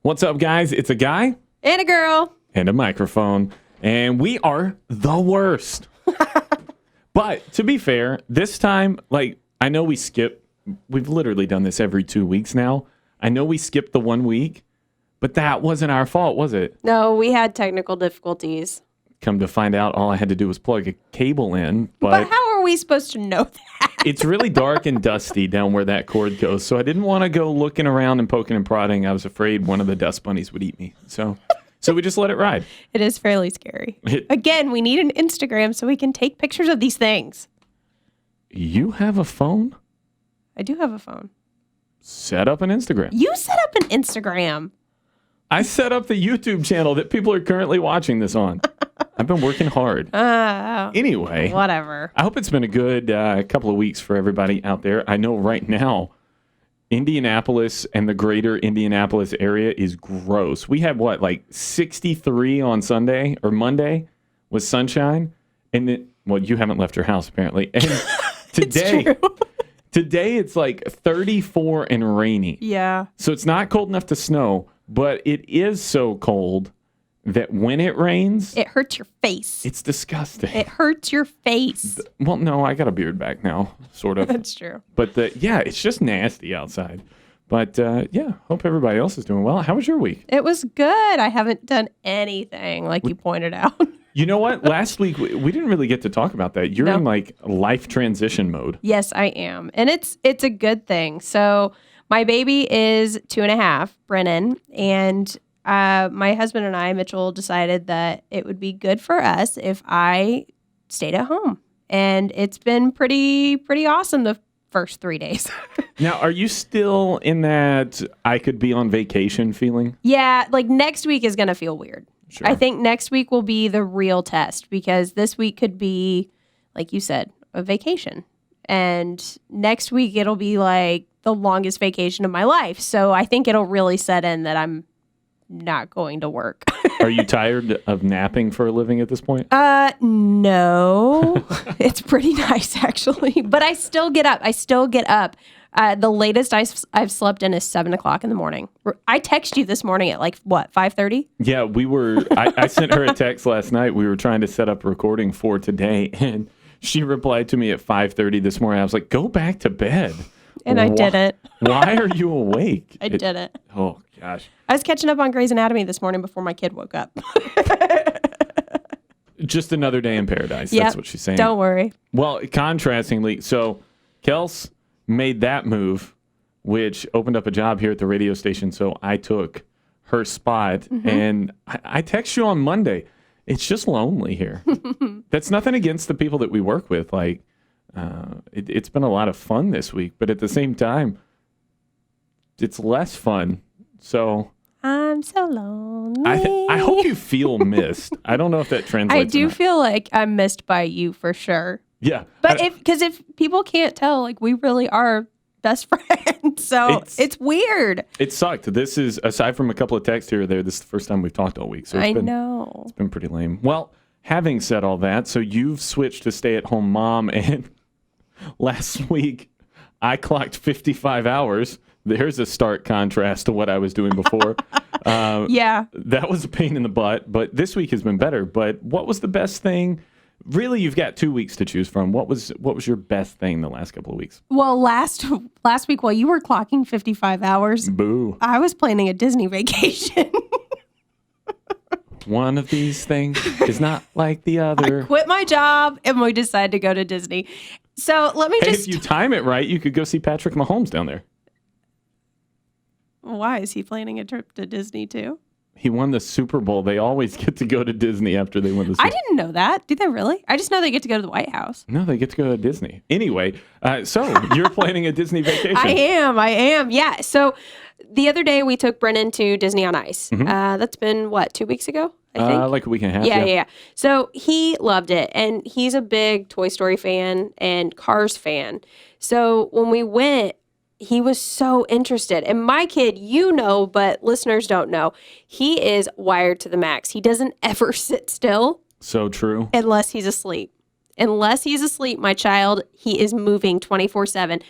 What's up, guys? It's a guy And a girl. and a microphone, and we are the worst. But to be fair, this time, I know we've literally done this every 2 weeks now. I know we skipped the 1 week, but that wasn't our fault, was it? No, we had technical difficulties. Come to find out, all I had to do was plug a cable in, But how are we supposed to know that? it's really dark and dusty down where that cord goes, so I didn't want to go looking around and poking and prodding. I was afraid one of the dust bunnies would eat me. So we just let it ride. It is fairly scary. Again, we need an Instagram so we can take pictures of these things. You have a phone? I do have a phone. Set up an Instagram. You set up an Instagram. I set up the YouTube channel that people are currently watching this on. I've been working hard. Anyway, Whatever. I hope it's been a good couple of weeks for everybody out there. I know right now, Indianapolis and the greater Indianapolis area is gross. We had 63 on Sunday or Monday was sunshine. And you haven't left your house apparently. And today it's like 34 and rainy. Yeah. So it's not cold enough to snow, but it is so cold that when it rains, It hurts your face. it's disgusting. It hurts your face. Well, no, I got a beard back now, sort of. That's true. But it's just nasty outside. But hope everybody else is doing well. How was your week? It was good. I haven't done anything like you pointed out. You know what? Last week, we didn't really get to talk about that. You're No. in life transition mode. Yes, I am. And it's a good thing. So my baby is 2.5, Brennan, and my husband and I, Mitchell, decided that it would be good for us if I stayed at home. And it's been pretty awesome the first 3 days. Now, are you still in that I could be on vacation feeling? Yeah, next week is going to feel weird. Sure. I think next week will be the real test because this week could be, like you said, a vacation. And next week it'll be like the longest vacation of my life. So I think it'll really set in that I'm not going to work. Are you tired of napping for a living at this point? No. It's pretty nice actually. But I still get up. The latest I've slept in is 7 o'clock in the morning. I text you this morning at 5:30? Yeah, we were. I sent her a text last night. We were trying to set up a recording for today, and she replied to me at 5:30 this morning. I was like, "Go back to bed." And I didn't. Why are you awake? I didn't. Oh gosh. I was catching up on Grey's Anatomy this morning before my kid woke up. Just another day in paradise. Yep. That's what she's saying. Don't worry. Well, contrastingly, so Kels made that move, which opened up a job here at the radio station. So I took her spot, and I text you on Monday. It's just lonely here. That's nothing against the people that we work with. It's been a lot of fun this week, but at the same time, it's less fun. So I'm so lonely. I hope you feel missed. I don't know if that translates. I do or not. feel like I'm missed by you for sure. Yeah. But if people can't tell, we really are best friends. So it's weird. It sucked. This is, aside from a couple of texts here or there, this is the first time we've talked all week. So I know. It's been pretty lame. Well, having said all that, so you've switched to stay-at-home mom, and last week I clocked 55 hours. There's a stark contrast to what I was doing before. Yeah. That was a pain in the butt, but this week has been better. But what was the best thing? Really, you've got 2 weeks to choose from. What was your best thing the last couple of weeks? Well, last week while you were clocking 55 hours, Boo. I was planning a Disney vacation. One of these things is not like the other. I quit my job and we decided to go to Disney. So let me If you time it right, you could go see Patrick Mahomes down there. Why is he planning a trip to Disney too? He won the Super Bowl. They always get to go to Disney after they win the Super Bowl. I didn't know that. Do they really? I just know they get to go to the White House. No, they get to go to Disney. Anyway, so you're planning a Disney vacation. I am. Yeah. So the other day we took Brennan to Disney on Ice. That's been, 2 weeks ago? I think. Like a week and a half. Yeah. So he loved it. And he's a big Toy Story fan and Cars fan. So when we went, he was so interested. And my kid, but listeners don't know, he is wired to the max. He doesn't ever sit still. So true. Unless he's asleep. Unless he's asleep, my child, he is moving 24/7.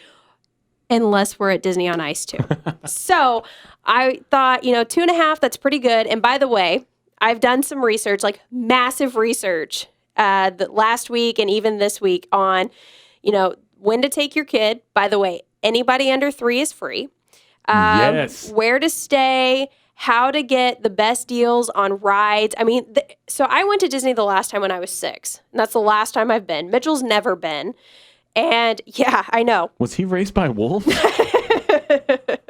unless we're at Disney on Ice too. So I thought, 2.5, that's pretty good. And by the way, I've done some research, like massive research, last week and even this week on, when to take your kid. By the way, anybody under 3 is free. Yes. Where to stay, how to get the best deals on rides. I mean, so I went to Disney the last time when I was 6. And that's the last time I've been. Mitchell's never been. And yeah, I know. Was he raised by wolves?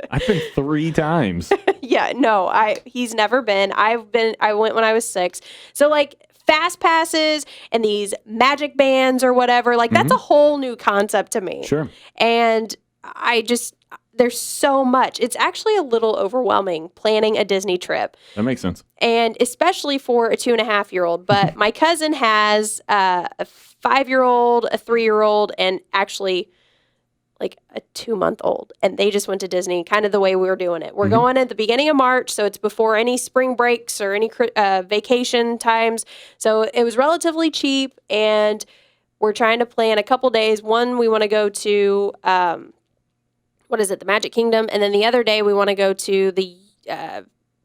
I've been 3 times. Yeah, no, he's never been. I went when I was 6. So like fast passes and these magic bands or whatever, like that's a whole new concept to me. Sure. And there's so much. It's actually a little overwhelming planning a Disney trip. That makes sense. And especially for a 2.5-year-old. But my cousin has a 5-year-old, a 3-year-old, and actually like a 2-month-old. And they just went to Disney kind of the way we were doing it. We're going at the beginning of March, so it's before any spring breaks or any vacation times. So it was relatively cheap, and we're trying to plan a couple days. One, we want to go to, the Magic Kingdom. And then the other day we want to go to the,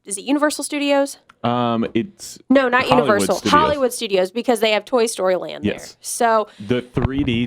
is it Universal Studios? It's No, not Hollywood Universal. Studios. Hollywood Studios, because they have Toy Story Land Yes. there. So the 3D.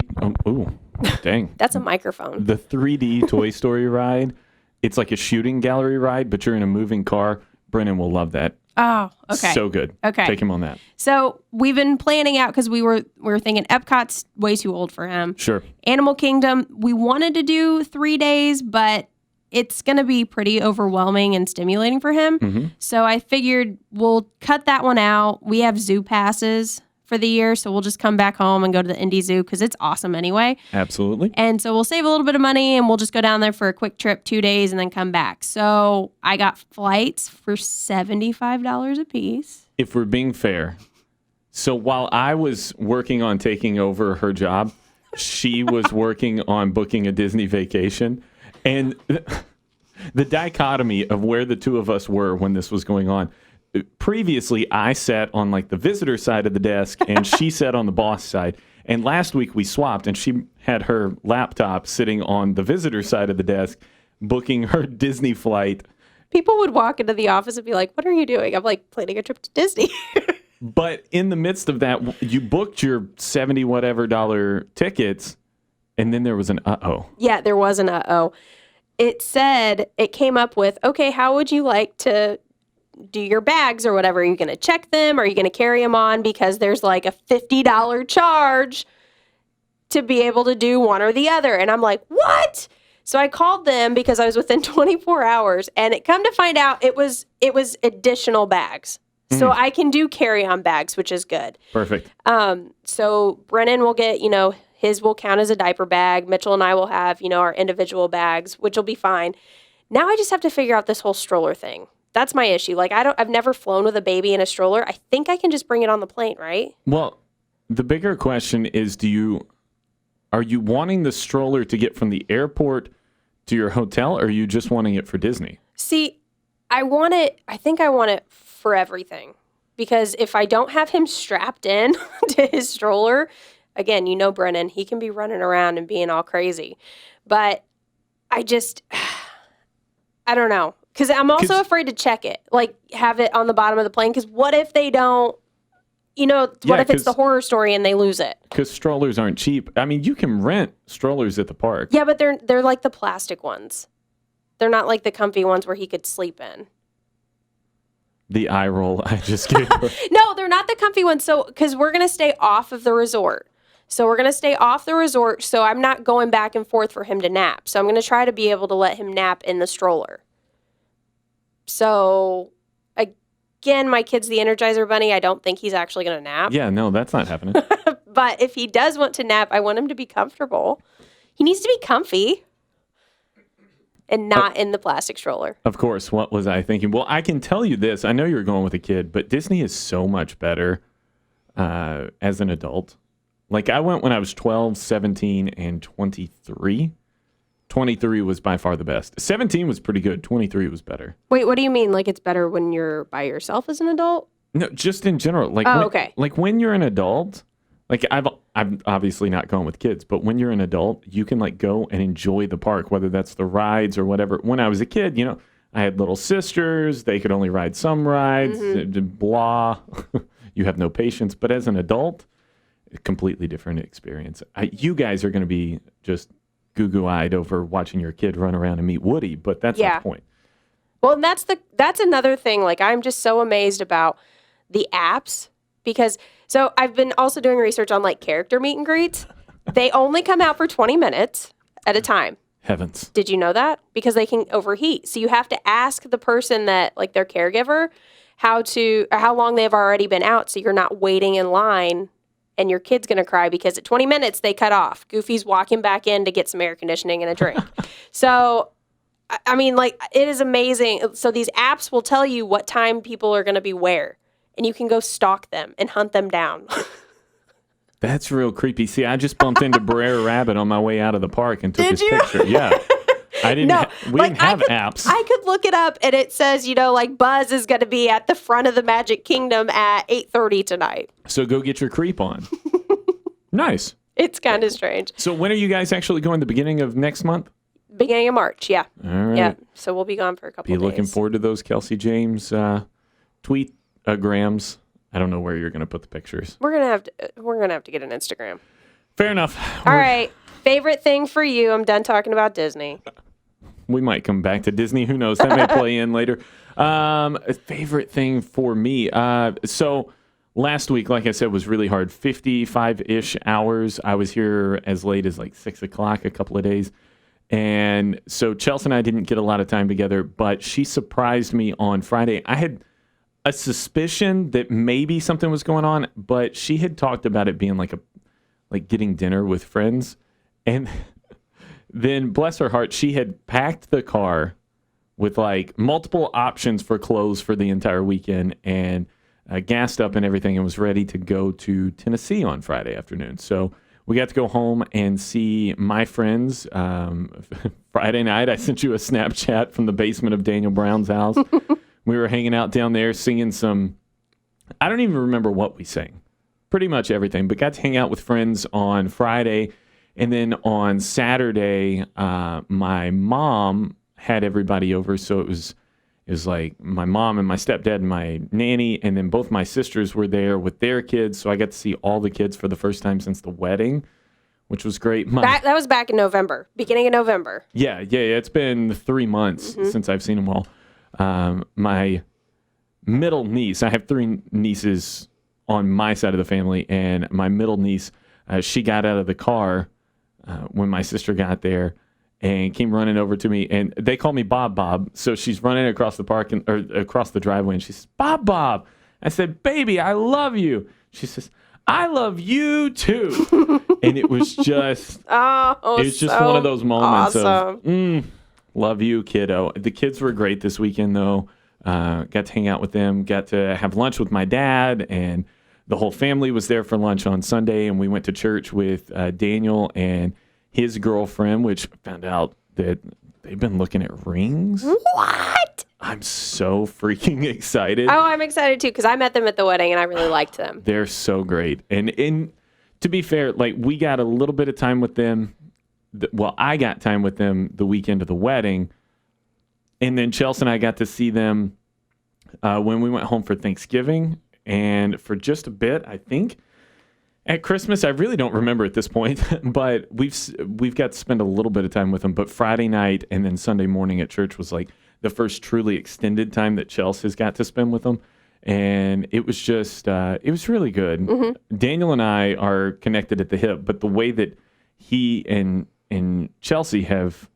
Dang. that's a microphone. The 3D Toy Story ride. It's like a shooting gallery ride, but you're in a moving car. Brennan will love that. Oh, okay. So good. Okay. Take him on that. So we've been planning out because we were thinking Epcot's way too old for him. Sure. Animal Kingdom, we wanted to do 3 days, but it's going to be pretty overwhelming and stimulating for him. So I figured we'll cut that one out. We have zoo passes for the year, so we'll just come back home and go to the Indy Zoo because it's awesome anyway. Absolutely. And so we'll save a little bit of money and we'll just go down there for a quick trip, 2 days, and then come back. So I got flights for $75 a piece. If we're being fair, so while I was working on taking over her job, she was working on booking a Disney vacation. And the dichotomy of where the two of us were when this was going on. Previously, I sat on like the visitor side of the desk and she sat on the boss side. And last week we swapped and she had her laptop sitting on the visitor side of the desk, booking her Disney flight. People would walk into the office and be like, "What are you doing?" I'm like, "Planning a trip to Disney." But in the midst of that, you booked your $70 whatever tickets, and then there was an uh-oh. Yeah, there was an uh-oh. It came up with, okay, how would you like to do your bags or whatever? Are you going to check them? Are you going to carry them on? Because there's like a $50 charge to be able to do one or the other. And I'm like, what? So I called them because I was within 24 hours, and it come to find out it was additional bags. So I can do carry-on bags, which is good. Perfect. So Brennan will get, his will count as a diaper bag. Mitchell and I will have, our individual bags, which will be fine. Now I just have to figure out this whole stroller thing. That's my issue. Like I've never flown with a baby in a stroller. I think I can just bring it on the plane, right? Well, the bigger question is, are you wanting the stroller to get from the airport to your hotel, or are you just wanting it for Disney? See, I think I want it for everything, because if I don't have him strapped in to his stroller, again, Brennan, he can be running around and being all crazy. But I don't know, because I'm also afraid to check it, like have it on the bottom of the plane, because what if they don't, what if it's the horror story and they lose it? Because strollers aren't cheap. I mean, you can rent strollers at the park. Yeah, but they're like the plastic ones. They're not like the comfy ones where he could sleep in. The eye roll I just gave her. No, they're not the comfy ones. So, because we're going to stay off of the resort. So we're going to stay off the resort. So I'm not going back and forth for him to nap. So I'm going to try to be able to let him nap in the stroller. So again, my kid's the Energizer Bunny. I don't think he's actually going to nap. Yeah, no, that's not happening. But if he does want to nap, I want him to be comfortable. He needs to be comfy. And not in the plastic stroller. Of course. What was I thinking? Well, I can tell you this. I know you're going with a kid, but Disney is so much better as an adult. Like, I went when I was 12, 17, and 23. 23 was by far the best. 17 was pretty good. 23 was better. Wait, what do you mean? Like, it's better when you're by yourself as an adult? No, just in general. Like, okay. Like, when you're an adult, Like I've obviously not gone with kids, but when you're an adult, you can like go and enjoy the park, whether that's the rides or whatever. When I was a kid, I had little sisters. They could only ride some rides. Blah. You have no patience. But as an adult, a completely different experience. You guys are going to be just goo-goo-eyed over watching your kid run around and meet Woody, but that's not the point. Well, and that's another thing. Like, I'm just so amazed about the apps because so I've been also doing research on like character meet and greets. They only come out for 20 minutes at a time. Heavens. Did you know that? Because they can overheat. So you have to ask the person that, like their caregiver, how long they've already been out so you're not waiting in line and your kid's going to cry because at 20 minutes they cut off. Goofy's walking back in to get some air conditioning and a drink. So, I mean, like, it is amazing. So these apps will tell you what time people are going to be where, and you can go stalk them and hunt them down. That's real creepy. See, I just bumped into Brer Rabbit on my way out of the park and took his picture. Yeah. I didn't. We didn't have apps. I could look it up, and it says, like Buzz is going to be at the front of the Magic Kingdom at 8:30 tonight. So go get your creep on. Nice. It's kind of strange. So when are you guys actually going? The beginning of next month? Beginning of March, yeah. All right. Yeah. So we'll be gone for a couple of days. Be looking forward to those Kelsey James grams. I don't know where you're going to put the pictures. We're gonna have to get an Instagram. Fair enough. All right. Favorite thing for you? I'm done talking about Disney. We might come back to Disney. Who knows? That may play in later. A favorite thing for me. So last week, like I said, was really hard. 55-ish hours. I was here as late as like 6 o'clock a couple of days. And so Chelsea and I didn't get a lot of time together, but she surprised me on Friday. I had a suspicion that maybe something was going on, but she had talked about it being like getting dinner with friends. And then, bless her heart, she had packed the car with like multiple options for clothes for the entire weekend and gassed up and everything and was ready to go to Tennessee on Friday afternoon. So we got to go home and see my friends. Friday night, I sent you a Snapchat from the basement of Daniel Brown's house. We were hanging out down there singing some, I don't even remember what we sang. Pretty much everything, but got to hang out with friends on Friday. And then on Saturday, my mom had everybody over. So it was like my mom and my stepdad and my nanny, and then both my sisters were there with their kids. So I got to see all the kids for the first time since the wedding, which was great. That was back in November, beginning of November. Yeah. It's been 3 months since I've seen them all. My middle niece, I have 3 nieces on my side of the family, and my middle niece, she got out of the car when my sister got there and came running over to me, and they call me Bob. So she's running across the park or across the driveway, and she says, Bob. I said, baby, I love you. She says, I love you too. And it was just, one of those moments of, love you, kiddo. The kids were great this weekend, though. Got to hang out with them, got to have lunch with my dad, and the whole family was there for lunch on Sunday, and we went to church with Daniel and his girlfriend, which found out that they've been looking at rings. What? I'm so freaking excited. Oh, I'm excited too, because I met them at the wedding, and I really liked them. They're so great. And to be fair, like, we got a little bit of time with them. Well, I got time with them the weekend of the wedding. And then Chelsea and I got to see them when we went home for Thanksgiving. And for just a bit, I think, at Christmas, I really don't remember at this point, but we've got to spend a little bit of time with them. But Friday night and then Sunday morning at church was like the first truly extended time that Chelsea has got to spend with them. And it was just, it was really good. Mm-hmm. Daniel and I are connected at the hip, but the way that he and Chelsea have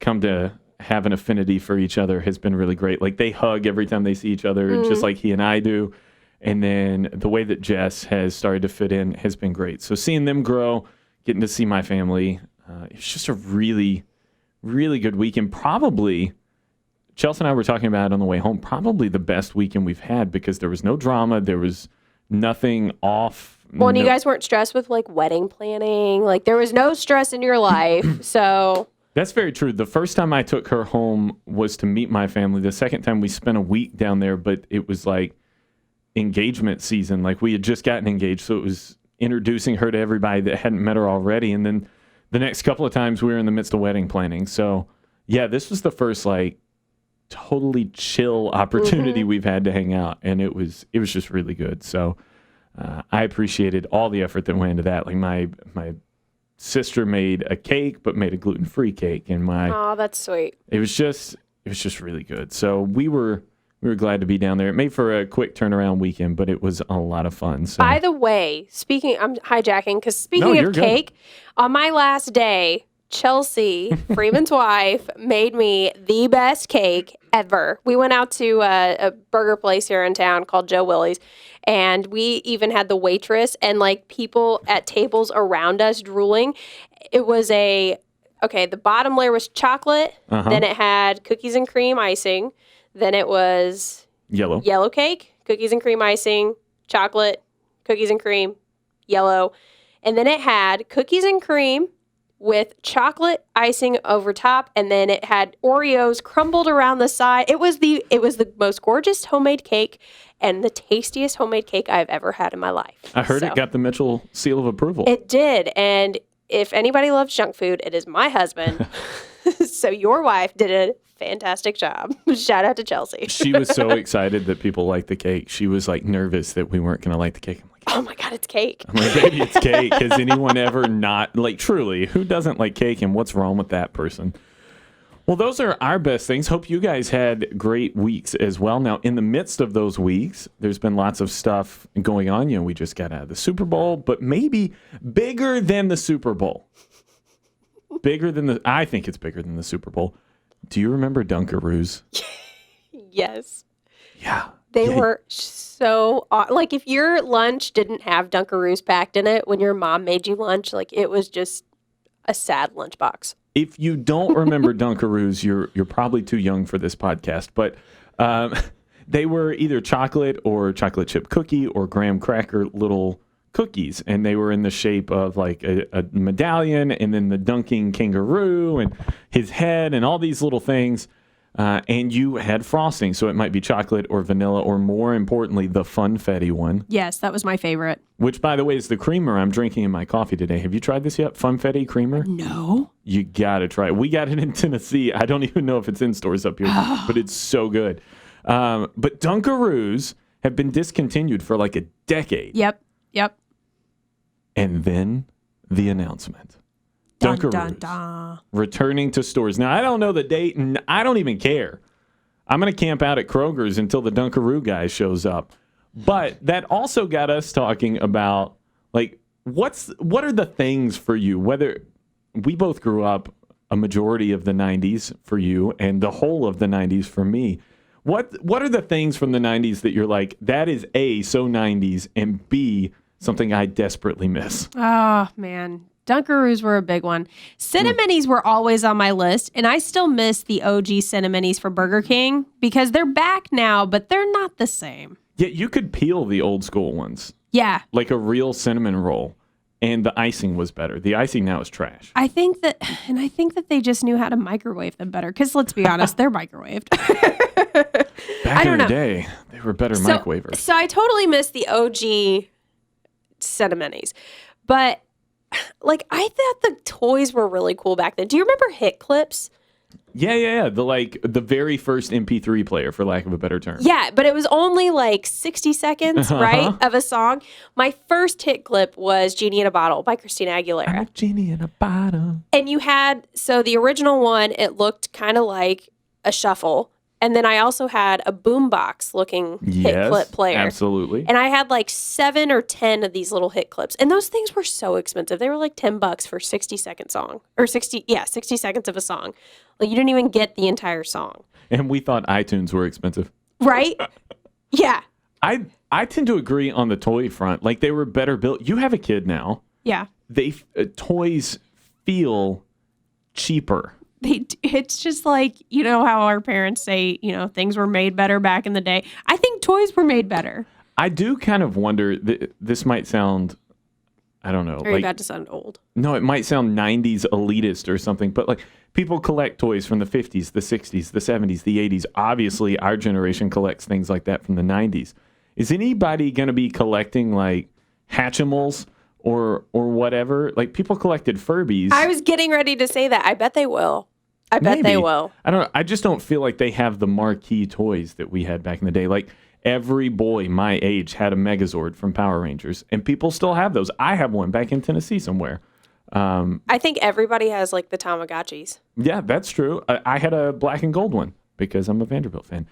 come to have an affinity for each other has been really great. Like, they hug every time they see each other, just like he and I do. And then the way that Jess has started to fit in has been great. So seeing them grow, getting to see my family, it's just a really, really good weekend. Probably, Chelsea and I were talking about it on the way home, probably the best weekend we've had because there was no drama. There was nothing off. Well, and you guys weren't stressed with, like, wedding planning. Like, there was no stress in your life, so... That's very true. The first time I took her home was to meet my family. The second time we spent a week down there, but it was like engagement season. Like, we had just gotten engaged, so it was introducing her to everybody that hadn't met her already. And then the next couple of times we were in the midst of wedding planning. So yeah, this was the first like totally chill opportunity we've had to hang out. And it was just really good. So I appreciated all the effort that went into that. Like my sister made a cake, but made a gluten-free cake. And Oh, that's sweet. it was just really good. So we were glad to be down there. It made for a quick turnaround weekend, but it was a lot of fun. So By the way, I'm hijacking because speaking you're of good. cake, on my last day, Chelsea, Freeman's wife, made me the best cake ever. We went out to a burger place here in town called Joe Willie's, and we even had the waitress and like people at tables around us drooling. It was the bottom layer was chocolate, then it had cookies and cream icing, then it was yellow cake, cookies and cream icing, chocolate, cookies and cream, yellow, and then it had cookies and cream with chocolate icing over top, and then it had Oreos crumbled around the side. It was the most gorgeous homemade cake and the tastiest homemade cake I've ever had in my life. I heard it got the Mitchell seal of approval. It did, and if anybody loves junk food, it is my husband. So your wife did a fantastic job. Shout out to Chelsea. She was so excited that people liked the cake. She was like nervous that we weren't going to like the cake. Oh my God, it's cake. I'm like, baby, it's cake. Has anyone ever not, like, truly, who doesn't like cake and what's wrong with that person? Well, those are our best things. Hope you guys had great weeks as well. Now, in the midst of those weeks, there's been lots of stuff going on. You know, we just got out of the Super Bowl, but maybe bigger than the Super Bowl. I think it's bigger than the Super Bowl. Do you remember Dunkaroos? Yes. Yeah. They were so, like, if your lunch didn't have Dunkaroos packed in it when your mom made you lunch, like, it was just a sad lunchbox. If you don't remember Dunkaroos, you're probably too young for this podcast, but they were either chocolate or chocolate chip cookie or graham cracker little cookies, and they were in the shape of like a medallion and then the dunking kangaroo and his head and all these little things. And you had frosting, so it might be chocolate or vanilla or, more importantly, the Funfetti one. Yes, that was my favorite. Which, by the way, is the creamer I'm drinking in my coffee today. Have you tried this yet? Funfetti creamer? No. You got to try it. We got it in Tennessee. I don't even know if it's in stores up here, but it's so good. But Dunkaroos have been discontinued for like a decade. Yep. And then the announcement. Dun, Dunkaroos dun, dun. returning to stores. Now, I don't know the date, and I don't even care. I'm going to camp out at Kroger's until the Dunkaroo guy shows up. But that also got us talking about, like, what are the things for you? Whether we both grew up a majority of the 90s for you and the whole of the 90s for me. What are the things from the 90s that you're like, that is A, so 90s, and B, something I desperately miss? Oh, man. Dunkaroos were a big one. Cinnamonies were always on my list, and I still miss the OG Cinnamonies for Burger King because they're back now, but they're not the same. Yeah, you could peel the old school ones, Yeah. like a real cinnamon roll, and the icing was better. The icing now is trash. I think that they just knew how to microwave them better because let's be honest, they're microwaved. Back in the know. day, they were better microwavers. So I totally miss the OG Cinnamonies. But, like, I thought the toys were really cool back then. Do you remember Hit Clips? Yeah. The very first MP3 player, for lack of a better term. Yeah, but it was only like 60 seconds, right, of a song. My first hit clip was Genie in a Bottle by Christina Aguilera. I'm a genie in a bottle. And you had, so the original one, it looked kind of like a shuffle. And then I also had a boombox looking hit clip player. Absolutely. And I had like 7 or 10 of these little hit clips. And those things were so expensive. They were like $10 for 60-second song. Or 60 seconds of a song. Like you didn't even get the entire song. And we thought iTunes were expensive. Right? Yeah. I tend to agree on the toy front. Like they were better built. You have a kid now. Yeah. Toys feel cheaper. It's just like, you know, how our parents say, you know, things were made better back in the day. I think toys were made better. I do kind of wonder, this might sound, I don't know. Are you about to sound old? No, it might sound 90s elitist or something, but like people collect toys from the 50s, the 60s, the 70s, the 80s. Obviously, our generation collects things like that from the 90s. Is anybody going to be collecting like Hatchimals or whatever. Like people collected Furbies. I was getting ready to say that. I bet they will. I bet they Maybe. will. I don't know. I just don't feel like they have the marquee toys that we had back in the day. Like every boy my age had a Megazord from Power Rangers, and people still have those. I have one back in Tennessee somewhere. I think everybody has like the Tamagotchis. Yeah, that's true. I had a black and gold one because I'm a Vanderbilt fan.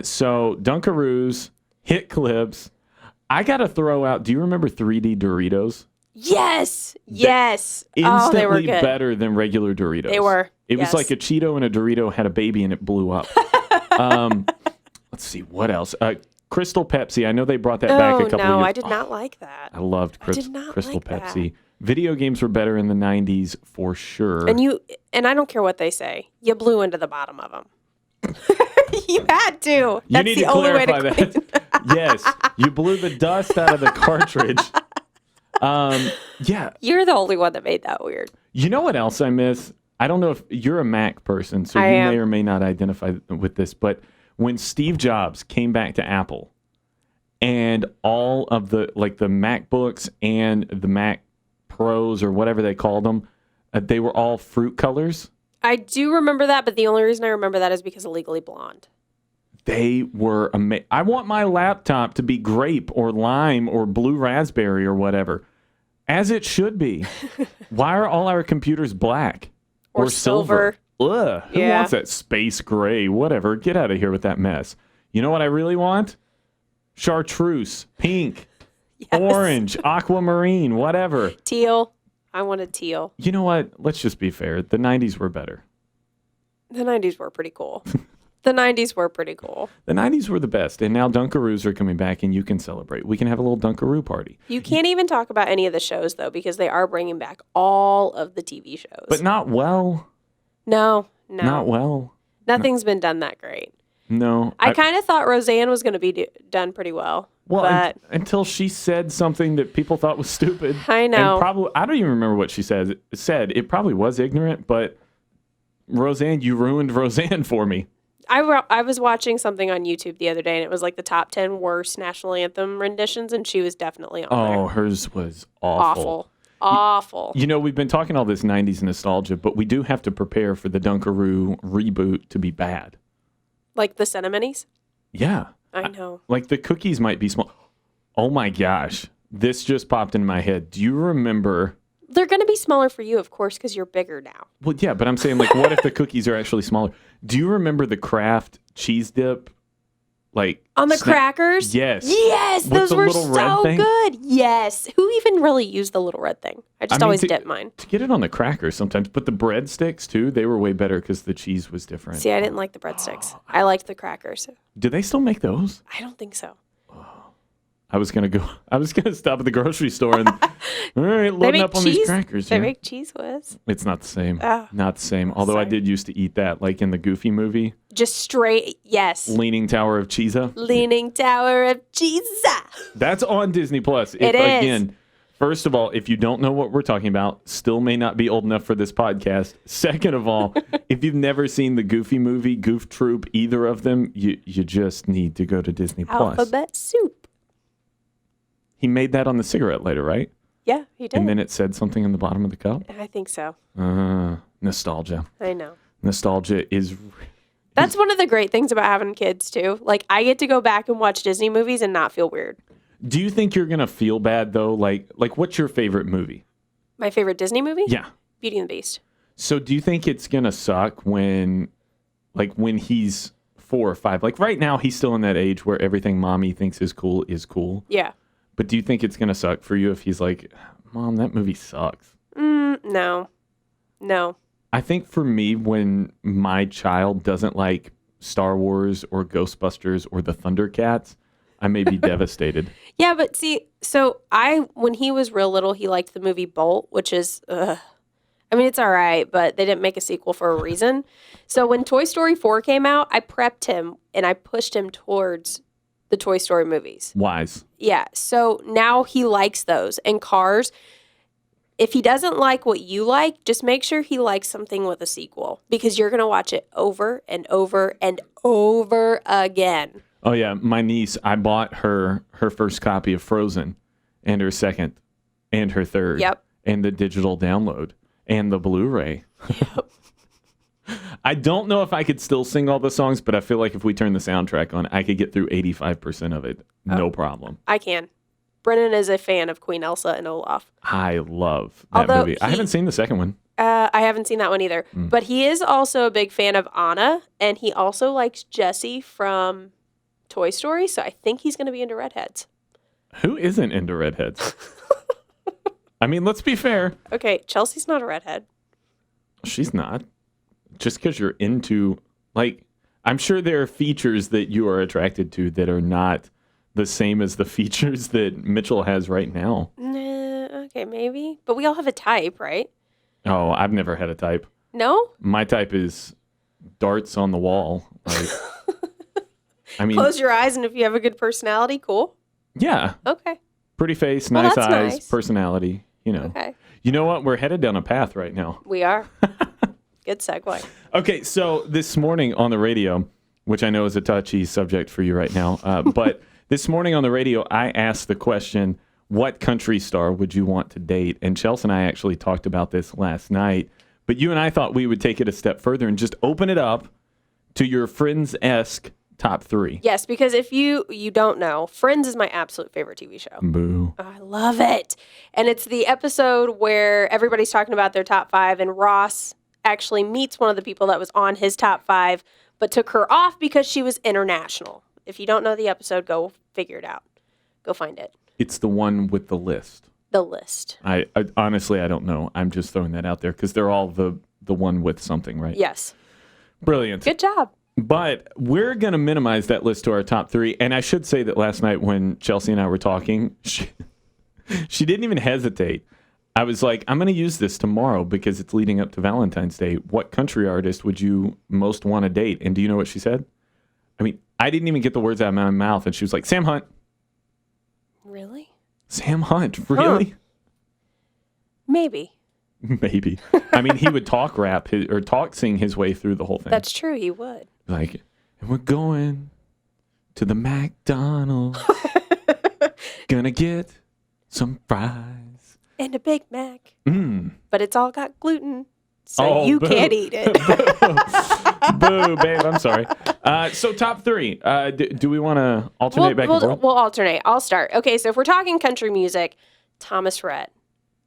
So Dunkaroos, Hit Clips. I got to throw out, do you remember 3D Doritos? Yes. Yes. Oh, they were Instantly good. better than regular Doritos. They were. It was Yes. like a Cheeto and a Dorito had a baby and it blew up. Let's see, what else? Crystal Pepsi. I know they brought that back a couple no, of years. I did not like that. I loved did not Crystal like that. Pepsi. Video games were better in the 90s for sure. And I don't care what they say. You blew into the bottom of them. You had to. You That's need the to only way to clarify that. Yes, you blew the dust out of the cartridge. Yeah. You're the only one that made that weird. You know what else I miss? I don't know if you're a Mac person, so I you am. may or may not identify with this, but when Steve Jobs came back to Apple and all of the MacBooks and the Mac Pros or whatever they called them, they were all fruit colors. I do remember that, but the only reason I remember that is because of Legally Blonde. They were amazing. I want my laptop to be grape or lime or blue raspberry or whatever, as it should be. Why are all our computers black Or silver. Ugh, who Yeah. wants that space gray? Whatever. Get out of here with that mess. You know what I really want? Chartreuse, pink, orange, aquamarine, whatever. Teal. I wanted teal. You know what? Let's just be fair. The 90s were better. The 90s were pretty cool. The 90s were pretty cool. The 90s were the best, and now Dunkaroos are coming back, and you can celebrate. We can have a little Dunkaroo party. You can't even talk about any of the shows, though, because they are bringing back all of the TV shows. But not well. No. Not well. Nothing's been done that great. No. I kind of thought Roseanne was going to be done pretty well. Well, but until she said something that people thought was stupid. I know. And probably, I don't even remember what she said. It probably was ignorant, but Roseanne, you ruined Roseanne for me. I was watching something on YouTube the other day, and it was like the top 10 worst national anthem renditions, and she was definitely on there. Oh, hers was awful. Awful. You know, we've been talking all this 90s nostalgia, but we do have to prepare for the Dunkaroo reboot to be bad. Like the Cinnamonies? Yeah. I know. Like the cookies might be small. Oh my gosh. This just popped in my head. Do you remember? They're going to be smaller for you, of course, because you're bigger now. Well, yeah, but I'm saying, like, what if the cookies are actually smaller? Do you remember the Kraft cheese dip? Like On the crackers? Yes. Yes, With those the were little red so thing? good. Yes. Who even really used the little red thing? I just mean, always to- dipped mine. To get it on the crackers sometimes, but the breadsticks too, they were way better because the cheese was different. See, I didn't like the breadsticks. I liked the crackers. Do they still make those? I don't think so. I was gonna stop at the grocery store and all right, They loading make up on cheese. these crackers. They yeah. make cheese whiz. It's not the same. Oh, Not the same. Although I sorry. did used to eat that, like in the Goofy movie, Just straight, yes. Leaning Tower of Cheesa. Leaning Tower of Jesus. That's on Disney Plus. It is. Again, first of all, if you don't know what we're talking about, still may not be old enough for this podcast. Second of all, if you've never seen the Goofy movie, Goof Troop, either of them, you just need to go to Disney Plus. Alphabet soup. He made that on the cigarette lighter, right? Yeah, he did. And then it said something in the bottom of the cup. I think so. Nostalgia. I know. Nostalgia is. That's one of the great things about having kids too. Like I get to go back and watch Disney movies and not feel weird. Do you think you're gonna feel bad though? Like what's your favorite movie? My favorite Disney movie? Yeah. Beauty and the Beast. So do you think it's gonna suck when he's 4 or 5? Like right now, he's still in that age where everything mommy thinks is cool is cool. Yeah. But do you think it's gonna suck for you if he's like, Mom, that movie sucks? No. I think for me, when my child doesn't like Star Wars or Ghostbusters or the Thundercats, I may be devastated. Yeah, but see, so when he was real little, he liked the movie Bolt, which is, I mean, it's all right, but they didn't make a sequel for a reason. So when Toy Story 4 came out, I prepped him and I pushed him towards the Toy Story movies. Wise. Yeah, so now he likes those. And Cars, if he doesn't like what you like, just make sure he likes something with a sequel because you're going to watch it over and over and over again. Oh yeah, my niece. I bought her first copy of Frozen, and her second, and her third. Yep. And the digital download and the Blu-ray. I don't know if I could still sing all the songs, but I feel like if we turn the soundtrack on, I could get through 85% of it. No problem. I can. Brennan is a fan of Queen Elsa and Olaf. I love that Although movie. I haven't seen the second one. I haven't seen that one either. But he is also a big fan of Anna, and he also likes Jessie from Toy Story, so I think he's going to be into redheads. Who isn't into redheads? I mean, let's be fair. Okay, Chelsea's not a redhead. She's not. Just because you're into, like, I'm sure there are features that you are attracted to that are not the same as the features that Mitchell has right now. Okay, maybe. But we all have a type, right? Oh, I've never had a type. No? My type is darts on the wall. Like, I mean, Close your eyes, and if you have a good personality, cool. yeah, Okay. pretty face, Well, nice that's eyes, nice. personality. You know. Okay. You know what? We're headed down a path right now. We are. Good segue. Okay, so this morning on the radio, which I know is a touchy subject for you right now, but this morning on the radio, I asked the question, what country star would you want to date? And Chelsea and I actually talked about this last night, but you and I thought we would take it a step further and just open it up to your Friends-esque top three. Yes, because if you don't know, Friends is my absolute favorite TV show. Boo. I love it. And it's the episode where everybody's talking about their top 5, and Ross actually meets one of the people that was on his top 5, but took her off because she was international. If you don't know the episode, go figure it out. Go find it. It's the one with the list. The list. I honestly, I don't know. I'm just throwing that out there because they're all the one with something, right? Yes. Brilliant. Good job. But we're going to minimize that list to our top 3. And I should say that last night when Chelsea and I were talking, she didn't even hesitate. I was like, I'm going to use this tomorrow because it's leading up to Valentine's Day. What country artist would you most want to date? And do you know what she said? I mean, I didn't even get the words out of my mouth. And she was like, Sam Hunt. Really? Sam Hunt, really? Maybe. Maybe. I mean, he would talk rap or talk sing his way through the whole thing. That's true. He would. Like, and we're going to the McDonald's. Gonna get some fries. And a Big Mac. Mm. But it's all got gluten, so Oh, you boo. can't eat it. Boo, babe. I'm sorry. So top 3. Do we want to alternate back and forth? We'll alternate. I'll start. Okay, so if we're talking country music, Thomas Rhett.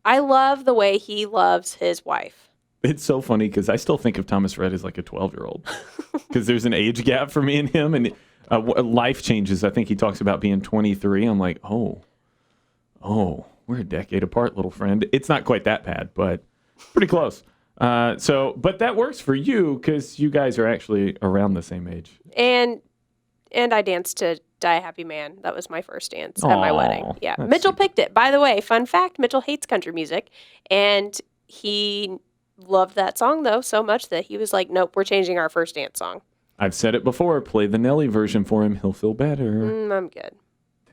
I love the way he loves his wife. It's so funny because I still think of Thomas Rhett as like a 12-year-old because there's an age gap for me and him, and life changes. I think he talks about being 23. I'm like, oh, we're a decade apart, little friend. It's not quite that bad, but pretty close. But that works for you because you guys are actually around the same age. And I danced to Die a Happy Man. That was my first dance at my Aw, wedding. Yeah. that's Mitchell sweet. picked it. By the way, fun fact, Mitchell hates country music. And he loved that song, though, so much that he was like, nope, we're changing our first dance song. I've said it before. Play the Nelly version for him. He'll feel better. I'm good.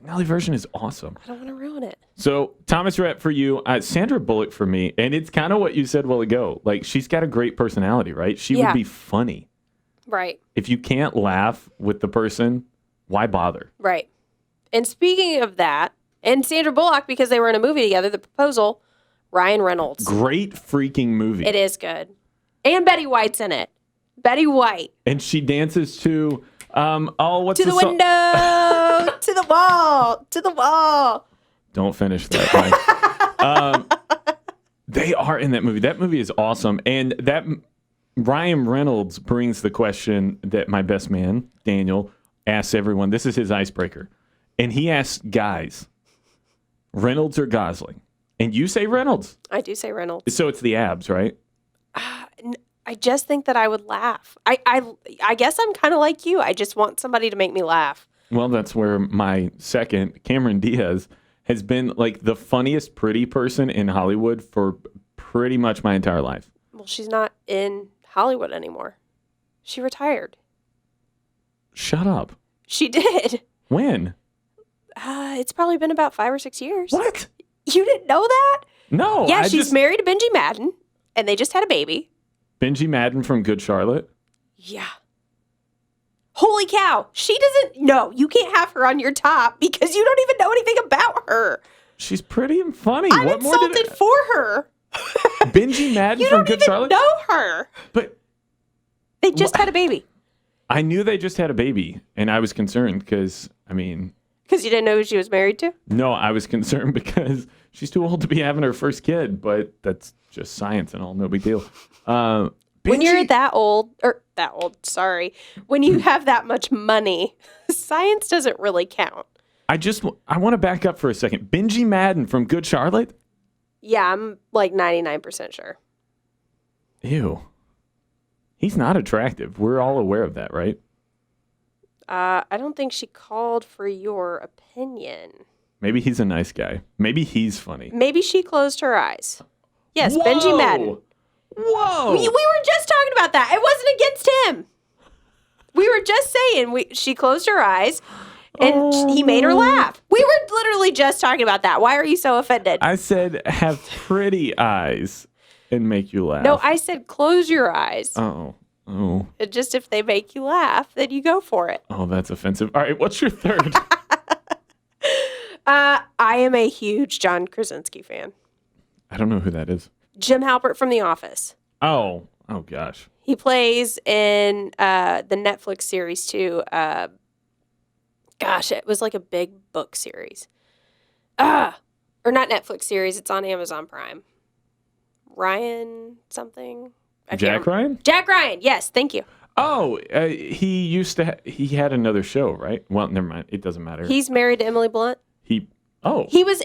The Nelly version is awesome. I don't want to ruin it. So Thomas Rhett for you, Sandra Bullock for me, and it's kind of what you said a while ago. Like, she's got a great personality, right? She Yeah. would be funny. Right. If you can't laugh with the person, why bother? Right. And speaking of that, and Sandra Bullock, because they were in a movie together, The Proposal, Ryan Reynolds. Great freaking movie. It is good. And Betty White's in it. Betty White. And she dances to, what's To the song? window, to the wall, to the wall. Don't finish that. Mike. They are in that movie. That movie is awesome. And that Ryan Reynolds brings the question that my best man, Daniel, asks everyone. This is his icebreaker. And he asks guys, Reynolds or Gosling? And you say Reynolds. I do say Reynolds. So it's the abs, right? I just think that I would laugh. I guess I'm kind of like you. I just want somebody to make me laugh. Well, that's where my second, Cameron Diaz, has been like the funniest pretty person in Hollywood for pretty much my entire life. Well, she's not in Hollywood anymore. She retired. Shut up. She did. When? It's probably been about 5 or 6 years. What? You didn't know that? No. Yeah, I she's just, married to Benji Madden, and they just had a baby. Benji Madden from Good Charlotte. Yeah. Holy cow. She doesn't. No, you can't have her on your top because you don't even know anything about her. She's pretty and funny. I'm what more insulted did for her. Benji Madden You from don't Good even Charlotte? know her. But They just had a baby. I knew they just had a baby, and I was concerned because, Because you didn't know who she was married to? no, I was concerned because she's too old to be having her first kid, but that's just science and all, no big deal. When you're Benji- sorry, when you have that much money, science doesn't really count. I want to back up for a second. Benji Madden from Good Charlotte? Yeah, I'm like 99% sure. Ew. He's not attractive. We're all aware of that, right? I don't think she called for your opinion. Maybe he's a nice guy. Maybe he's funny. Maybe she closed her eyes. Yes, Whoa! Benji Madden. Whoa! We were just talking about that. It wasn't against him. We were just saying she closed her eyes and he made her laugh. We were literally just talking about that. Why are you so offended? I said have pretty eyes and make you laugh. No, I said close your eyes. Oh. And just if they make you laugh, then you go for it. Oh, that's offensive. All right, what's your third? I am a huge John Krasinski fan. I don't know who that is. Jim Halpert from The Office. Oh gosh. He plays in the Netflix series too. Gosh, it was like a big book series. Or not Netflix series. It's on Amazon Prime. Ryan something. Jack Ryan? Jack Ryan. Yes, thank you. Oh, he used to. He had another show, right? Well, never mind. It doesn't matter. He's married to Emily Blunt. He was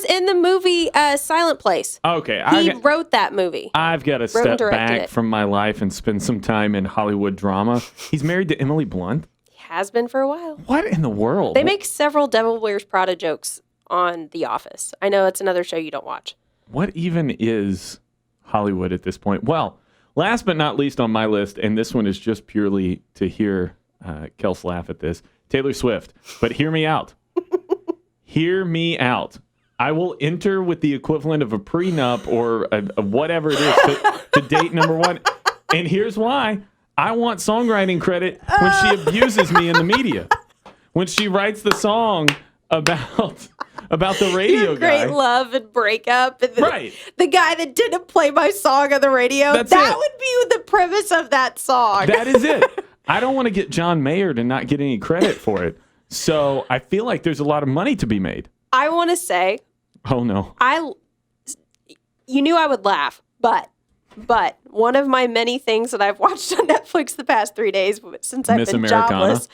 in the movie Silent Place. Okay, He wrote that movie. I've got to and step directed back it. from my life and spend some time in Hollywood drama. He's married to Emily Blunt. He has been for a while. What in the world? They make several Devil Wears Prada jokes on The Office. I know it's another show you don't watch. What even is Hollywood at this point? Well, last but not least on my list, and this one is just purely to hear Kels laugh at this, Taylor Swift. But hear me out. Hear me out. I will enter with the equivalent of a prenup or a whatever it is to date number one. And here's why. I want songwriting credit when she abuses me in the media. When she writes the song about the radio Your great guy. love and breakup. And Right. The guy that didn't play my song on the radio. That's that it. would be the premise of that song. That is it. I don't want to get John Mayer to not get any credit for it. So I feel like there's a lot of money to be made. I want to say, Oh, no. you knew I would laugh, but one of my many things that I've watched on Netflix the past 3 days since I've Miss been Americana? jobless.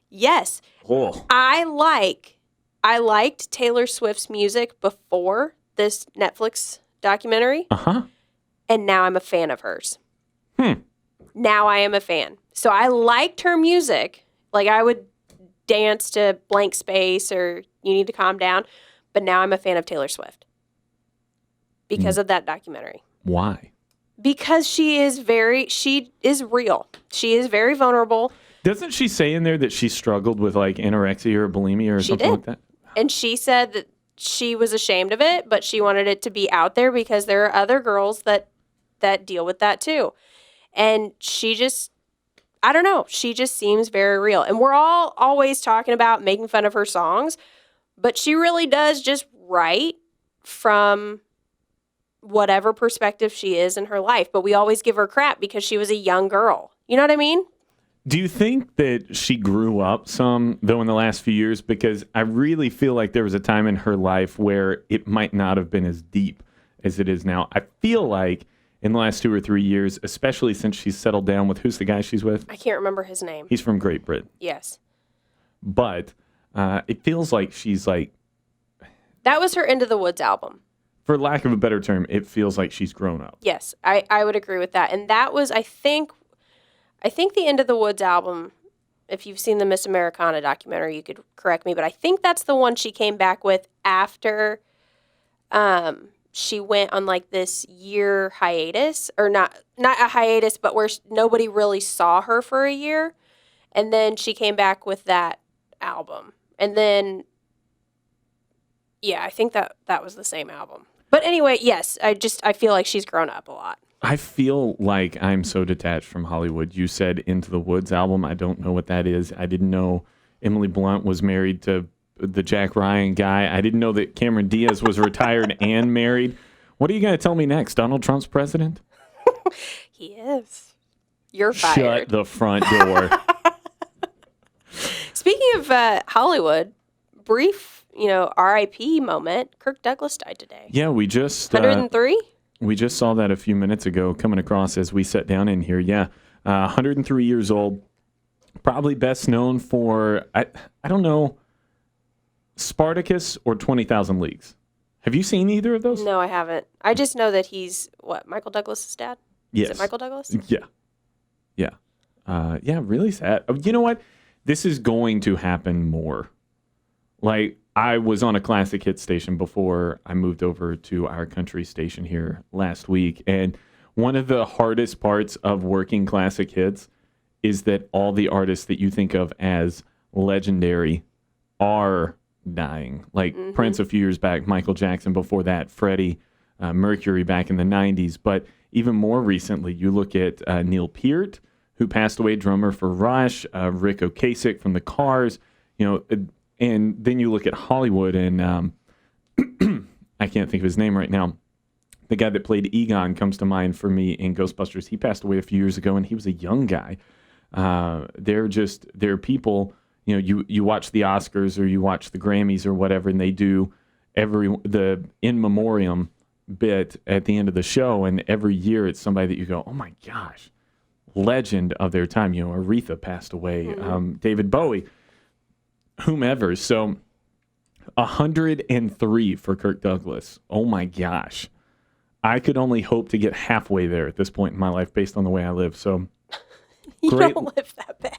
Yes. Oh. I liked Taylor Swift's music before this Netflix documentary, Uh-huh. and now I'm a fan of hers. Hmm. Now I am a fan. So I liked her music. Like I would dance to Blank Space or You Need to Calm Down, but now I'm a fan of Taylor Swift because of that documentary. Why? Because she is real. She is very vulnerable. Doesn't she say in there that she struggled with like anorexia or bulimia or She something did. like that? And she said that she was ashamed of it, but she wanted it to be out there because there are other girls that deal with that too. And she just, I don't know, she just seems very real. And we're all always talking about making fun of her songs, but she really does just write from whatever perspective she is in her life. But we always give her crap because she was a young girl. You know what I mean? Do you think that she grew up some, though, in the last few years? Because I really feel like there was a time in her life where it might not have been as deep as it is now. I feel like in the last 2 or 3 years, especially since she's settled down with, who's the guy she's with? I can't remember his name. He's from Great Britain. Yes. But it feels like she's like, That was her Into the Woods album. for lack of a better term, it feels like she's grown up. Yes, I would agree with that. And that was, I think the End of the Woods album, if you've seen the Miss Americana documentary, you could correct me, but I think that's the one she came back with after she went on like this year hiatus, or not a hiatus, but where nobody really saw her for a year. And then she came back with that album. And then, yeah, I think that was the same album. But anyway, yes, I feel like she's grown up a lot. I feel like I'm so detached from Hollywood. You said Into the Woods album. I don't know what that is. I didn't know Emily Blunt was married to the Jack Ryan guy. I didn't know that Cameron Diaz was retired and married. What are you going to tell me next? Donald Trump's president? He is. You're fired. Shut the front door. Speaking of Hollywood, brief, RIP moment. Kirk Douglas died today. Yeah, we just 103? we just saw that a few minutes ago coming across as we sat down in here. Yeah, 103 years old. Probably best known for, I don't know, Spartacus or 20,000 Leagues. Have you seen either of those? No, I haven't. I just know that he's, Michael Douglas' dad? Yes. Is it Michael Douglas? Yeah. Yeah. Yeah, really sad. You know what? This is going to happen more. Like, I was on a classic hit station before I moved over to our country station here last week. And one of the hardest parts of working classic hits is that all the artists that you think of as legendary are dying. Like Prince a few years back, Michael Jackson before that, Freddie Mercury back in the 90s. But even more recently, you look at Neil Peart, who passed away, drummer for Rush, Rick Ocasek from the Cars, and then you look at Hollywood and I can't think of his name right now. The guy that played Egon comes to mind for me in Ghostbusters. He passed away a few years ago and he was a young guy. They're people, you watch the Oscars or you watch the Grammys or whatever, and they do the in memoriam bit at the end of the show, and every year it's somebody that you go, oh my gosh, legend of their time. Aretha passed away, David Bowie, whomever. So 103 for Kirk Douglas. Oh my gosh. I could only hope to get halfway there at this point in my life based on the way I live. So You great. don't live that bad.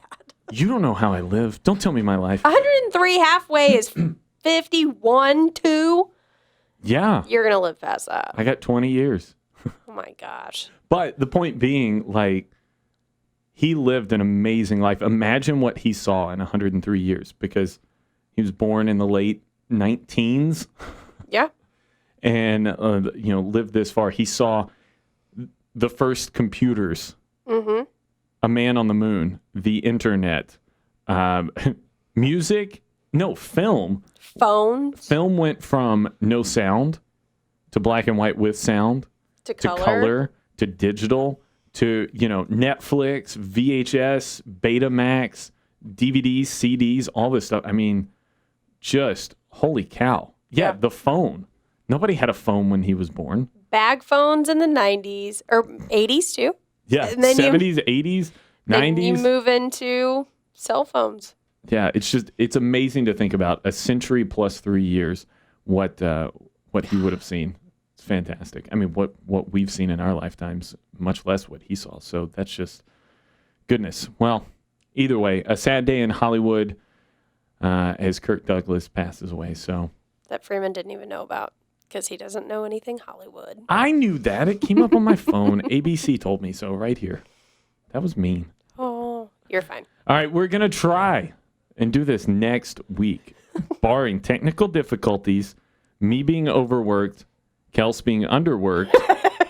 You don't know how I live. Don't tell me my life. 103 halfway is 51, 2. Yeah. You're going to live past that. I got 20 years. Oh my gosh. But the point being, like, he lived an amazing life. Imagine what he saw in 103 years, because he was born in the late 19s Yeah. and, lived this far. He saw the first computers, a man on the moon, the internet, music, film. Phones Film went from no sound to black and white with sound to to color to digital to, Netflix, VHS, Betamax, DVDs, CDs, all this stuff. I mean, just holy cow. Yeah, the phone. Nobody had a phone when he was born. Bag phones in the 90s or 80s too. Yeah, And then 70s, 80s, 90s. Then you move into cell phones. Yeah, it's amazing to think about a century plus 3 years what he would have seen. It's fantastic. I mean, what we've seen in our lifetimes, much less what he saw. So that's just goodness. Well, either way, a sad day in Hollywood as Kirk Douglas passes away. So That Freeman didn't even know about because he doesn't know anything Hollywood. I knew that. It came up on my phone. ABC told me so right here. That was mean. Oh, you're fine. All right, we're going to try and do this next week, barring technical difficulties, me being overworked, Kels being underworked,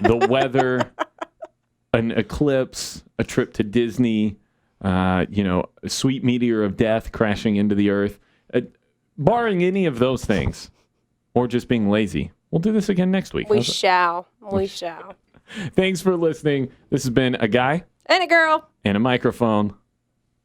the weather, an eclipse, a trip to Disney, a sweet meteor of death crashing into the earth. Barring any of those things, or just being lazy, we'll do this again next week. We shall. Thanks for listening. This has been A Guy And a girl. and a Microphone.